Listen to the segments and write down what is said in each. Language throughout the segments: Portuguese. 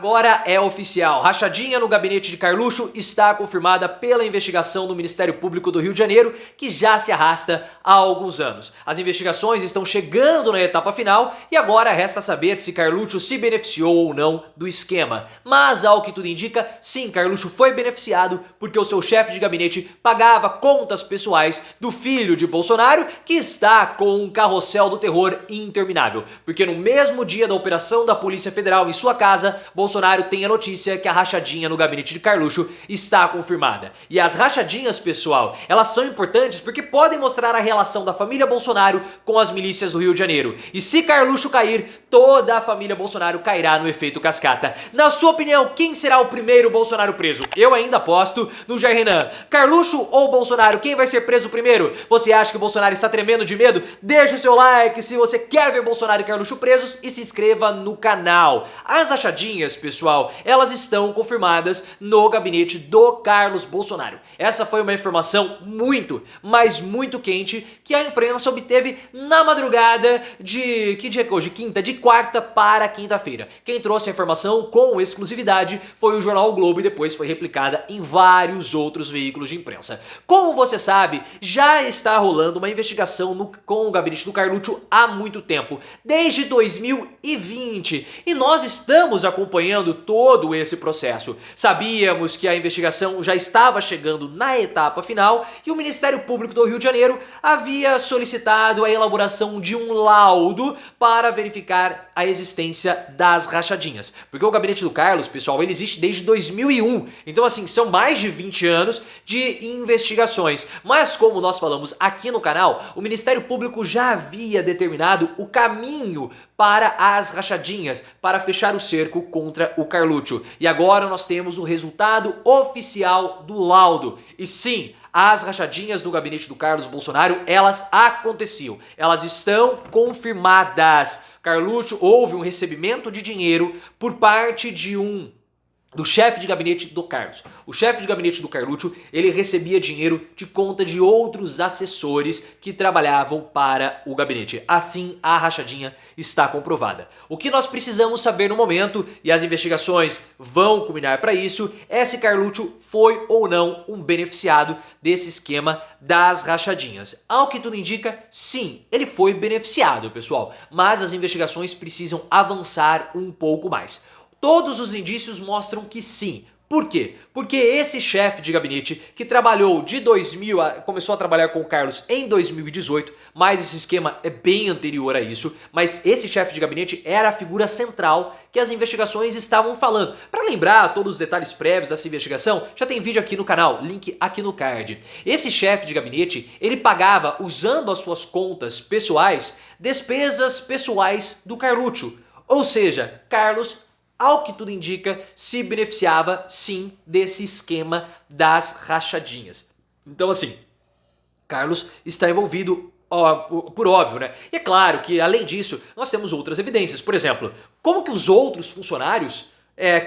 Agora é oficial, rachadinha no gabinete de Carluxo está confirmada pela investigação do Ministério Público do Rio de Janeiro, que já se arrasta há alguns anos. As investigações estão chegando na etapa final e agora resta saber se Carluxo se beneficiou ou não do esquema. Mas ao que tudo indica, sim, Carluxo foi beneficiado porque o seu chefe de gabinete pagava contas pessoais do filho de Bolsonaro, que está com um carrossel do terror interminável. Porque no mesmo dia da operação da Polícia Federal em sua casa, Bolsonaro tem a notícia que a rachadinha no gabinete de Carluxo está confirmada. E as rachadinhas, pessoal, elas são importantes porque podem mostrar a relação da família Bolsonaro com as milícias do Rio de Janeiro. E se Carluxo cair, toda a família Bolsonaro cairá no efeito cascata. Na sua opinião, quem será o primeiro Bolsonaro preso? Eu ainda aposto no Jair Renan. Carluxo ou Bolsonaro? Quem vai ser preso primeiro? Você acha que o Bolsonaro está tremendo de medo? Deixa o seu like se você quer ver Bolsonaro e Carluxo presos e se inscreva no canal. As rachadinhas, pessoal, elas estão confirmadas no gabinete do Carlos Bolsonaro. Essa foi uma informação muito, mas muito quente que a imprensa obteve na madrugada de... que dia é hoje? Quinta, de quarta para quinta-feira. Quem trouxe a informação com exclusividade foi o jornal o Globo e depois foi replicada em vários outros veículos de imprensa. Como você sabe, já está rolando uma investigação com o gabinete do Carluxo há muito tempo, desde 2020, e nós estamos acompanhando todo esse processo. Sabíamos que a investigação já estava chegando na etapa final e o Ministério Público do Rio de Janeiro havia solicitado a elaboração de um laudo para verificar a existência das rachadinhas. Porque o gabinete do Carlos, pessoal, ele existe desde 2001. Então, assim, são mais de 20 anos de investigações. Mas, como nós falamos aqui no canal, o Ministério Público já havia determinado o caminho para as rachadinhas, para fechar o cerco contra o Carluxo. E agora nós temos o resultado oficial do laudo. E sim, as rachadinhas do gabinete do Carlos Bolsonaro, elas aconteciam. Elas estão confirmadas. Carluxo, houve um recebimento de dinheiro por parte do chefe de gabinete do Carlos. O chefe de gabinete do Carluxo, ele recebia dinheiro de conta de outros assessores que trabalhavam para o gabinete. Assim, a rachadinha está comprovada. O que nós precisamos saber no momento, e as investigações vão culminar para isso, é se Carluxo foi ou não um beneficiado desse esquema das rachadinhas. Ao que tudo indica, sim, ele foi beneficiado, pessoal. Mas as investigações precisam avançar um pouco mais. Todos os indícios mostram que sim. Por quê? Porque esse chefe de gabinete que trabalhou de 2000, começou a trabalhar com o Carlos em 2018, mas esse esquema é bem anterior a isso, mas esse chefe de gabinete era a figura central que as investigações estavam falando. Para lembrar todos os detalhes prévios dessa investigação, já tem vídeo aqui no canal, link aqui no card. Esse chefe de gabinete, ele pagava, usando as suas contas pessoais, despesas pessoais do Carluxo. Ou seja, Carlos, ao que tudo indica, se beneficiava sim desse esquema das rachadinhas. Então assim, Carlos está envolvido por óbvio, né? E é claro que além disso, nós temos outras evidências. Por exemplo, como que os outros funcionários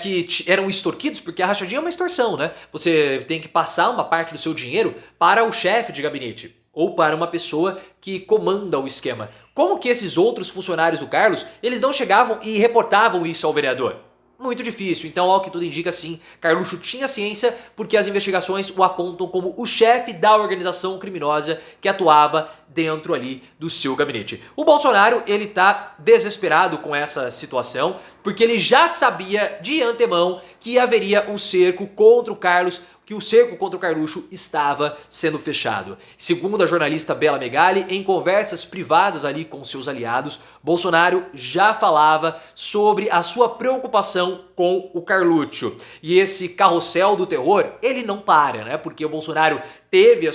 que eram extorquidos, porque a rachadinha é uma extorsão, né? Você tem que passar uma parte do seu dinheiro para o chefe de gabinete ou para uma pessoa que comanda o esquema. Como que esses outros funcionários do Carlos, eles não chegavam e reportavam isso ao vereador? Muito difícil, então ao que tudo indica sim, Carluxo tinha ciência porque as investigações o apontam como o chefe da organização criminosa que atuava dentro ali do seu gabinete. O Bolsonaro, ele tá desesperado com essa situação porque ele já sabia de antemão que haveria um cerco contra o Carlos, que o cerco contra o Carluxo estava sendo fechado. Segundo a jornalista Bela Megali, em conversas privadas ali com seus aliados, Bolsonaro já falava sobre a sua preocupação com o Carluxo. E esse carrossel do terror, ele não para, né? Porque o Bolsonaro teve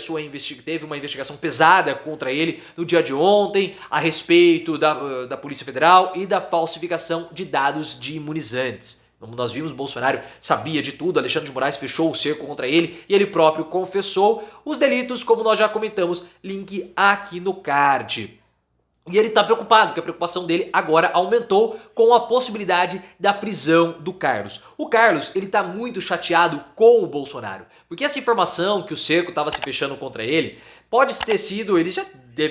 uma investigação pesada contra ele no dia de ontem a respeito da Polícia Federal e da falsificação de dados de imunizantes. Como nós vimos, Bolsonaro sabia de tudo, Alexandre de Moraes fechou o cerco contra ele e ele próprio confessou os delitos, como nós já comentamos, link aqui no card. E ele está preocupado, porque a preocupação dele agora aumentou com a possibilidade da prisão do Carlos. O Carlos, ele está muito chateado com o Bolsonaro, porque essa informação que o cerco estava se fechando contra ele, pode ter sido, eles já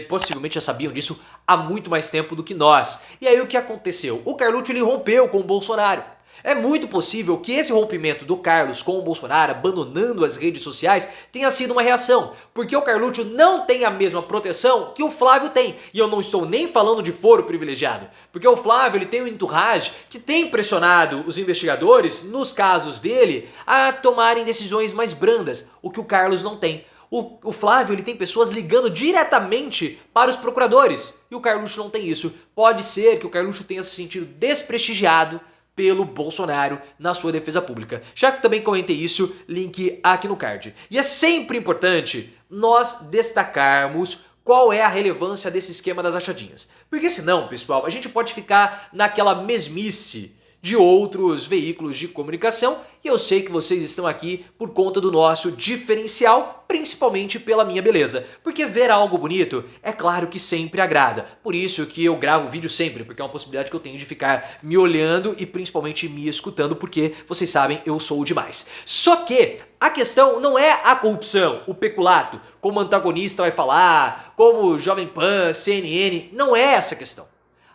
possivelmente já sabiam disso há muito mais tempo do que nós. E aí o que aconteceu? O Carluxo, ele rompeu com o Bolsonaro. É muito possível que esse rompimento do Carlos com o Bolsonaro, abandonando as redes sociais, tenha sido uma reação, porque o Carluxo não tem a mesma proteção que o Flávio tem. E eu não estou nem falando de foro privilegiado, porque o Flávio ele tem um entourage que tem pressionado os investigadores, nos casos dele, a tomarem decisões mais brandas, o que o Carlos não tem. O Flávio ele tem pessoas ligando diretamente para os procuradores, e o Carluxo não tem isso. Pode ser que o Carluxo tenha se sentido desprestigiado pelo Bolsonaro na sua defesa pública. Já que também comentei isso, link aqui no card. E é sempre importante nós destacarmos qual é a relevância desse esquema das rachadinhas. Porque senão, pessoal, a gente pode ficar naquela mesmice de outros veículos de comunicação, e eu sei que vocês estão aqui por conta do nosso diferencial, principalmente pela minha beleza. Porque ver algo bonito é claro que sempre agrada. Por isso que eu gravo vídeo sempre, porque é uma possibilidade que eu tenho de ficar me olhando e principalmente me escutando, porque vocês sabem, eu sou demais. Só que a questão não é a corrupção, o peculato, como o antagonista vai falar, como Jovem Pan, CNN, não é essa a questão.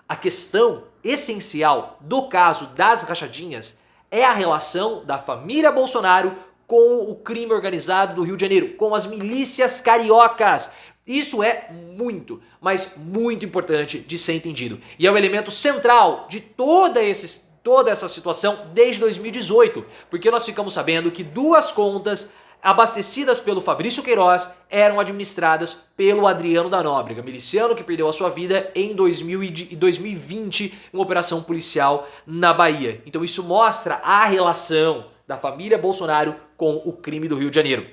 A questão essencial do caso das rachadinhas é a relação da família Bolsonaro com o crime organizado do Rio de Janeiro, com as milícias cariocas. Isso é muito, mas muito importante de ser entendido. E é o elemento central de toda essa situação desde 2018, porque nós ficamos sabendo que duas contas abastecidas pelo Fabrício Queiroz eram administradas pelo Adriano da Nóbrega, miliciano que perdeu a sua vida em 2020 em uma operação policial na Bahia. Então isso mostra a relação da família Bolsonaro com o crime do Rio de Janeiro.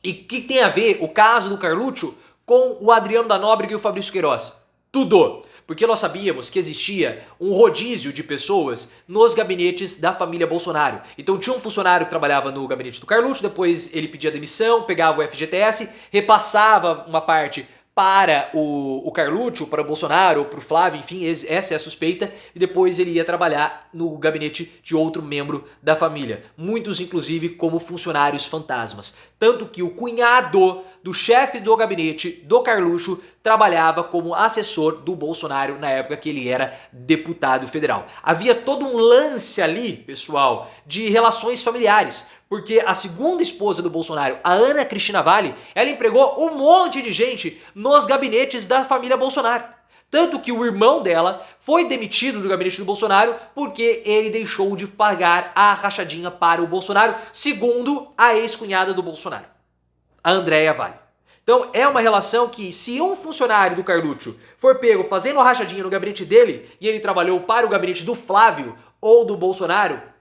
E o que tem a ver o caso do Carluxo com o Adriano da Nóbrega e o Fabrício Queiroz? Tudo! Porque nós sabíamos que existia um rodízio de pessoas nos gabinetes da família Bolsonaro. Então tinha um funcionário que trabalhava no gabinete do Carluxo, depois ele pedia demissão, pegava o FGTS, repassava uma parte para o Carluxo, para o Bolsonaro, para o Flávio, enfim, essa é a suspeita, e depois ele ia trabalhar no gabinete de outro membro da família. Muitos, inclusive, como funcionários fantasmas. Tanto que o cunhado do chefe do gabinete do Carluxo trabalhava como assessor do Bolsonaro na época que ele era deputado federal. Havia todo um lance ali, pessoal, de relações familiares. Porque a segunda esposa do Bolsonaro, a Ana Cristina Valle, ela empregou um monte de gente nos gabinetes da família Bolsonaro. Tanto que o irmão dela foi demitido do gabinete do Bolsonaro porque ele deixou de pagar a rachadinha para o Bolsonaro, segundo a ex-cunhada do Bolsonaro, a Andréa Valle. Então é uma relação que, se um funcionário do Carluxo for pego fazendo a rachadinha no gabinete dele e ele trabalhou para o gabinete do Flávio ou do Bolsonaro,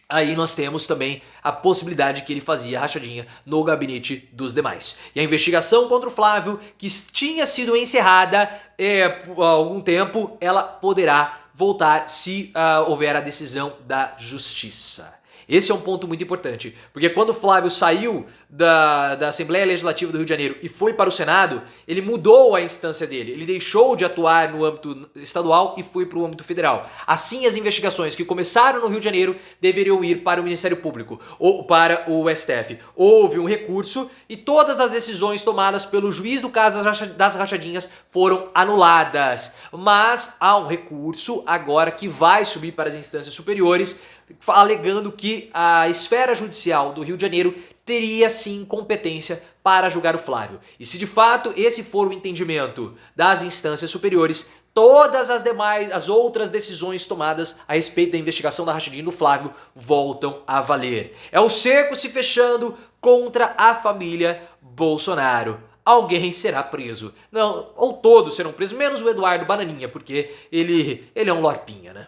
aí nós temos também a possibilidade que ele fazia rachadinha no gabinete dos demais. E a investigação contra o Flávio, que tinha sido encerrada há algum tempo, ela poderá voltar se houver a decisão da justiça. Esse é um ponto muito importante, porque quando o Flávio saiu da Assembleia Legislativa do Rio de Janeiro e foi para o Senado, ele mudou a instância dele, ele deixou de atuar no âmbito estadual e foi para o âmbito federal. Assim, as investigações que começaram no Rio de Janeiro deveriam ir para o Ministério Público ou para o STF. Houve um recurso e todas as decisões tomadas pelo juiz do caso das rachadinhas foram anuladas. Mas há um recurso agora que vai subir para as instâncias superiores, alegando que a esfera judicial do Rio de Janeiro teria sim competência para julgar o Flávio. E se de fato esse for o entendimento das instâncias superiores, todas as outras decisões tomadas a respeito da investigação da rachadinha do Flávio voltam a valer. É o cerco se fechando contra a família Bolsonaro. Alguém será preso. Não, ou todos serão presos, menos o Eduardo Bananinha, porque ele é um lorpinha, né?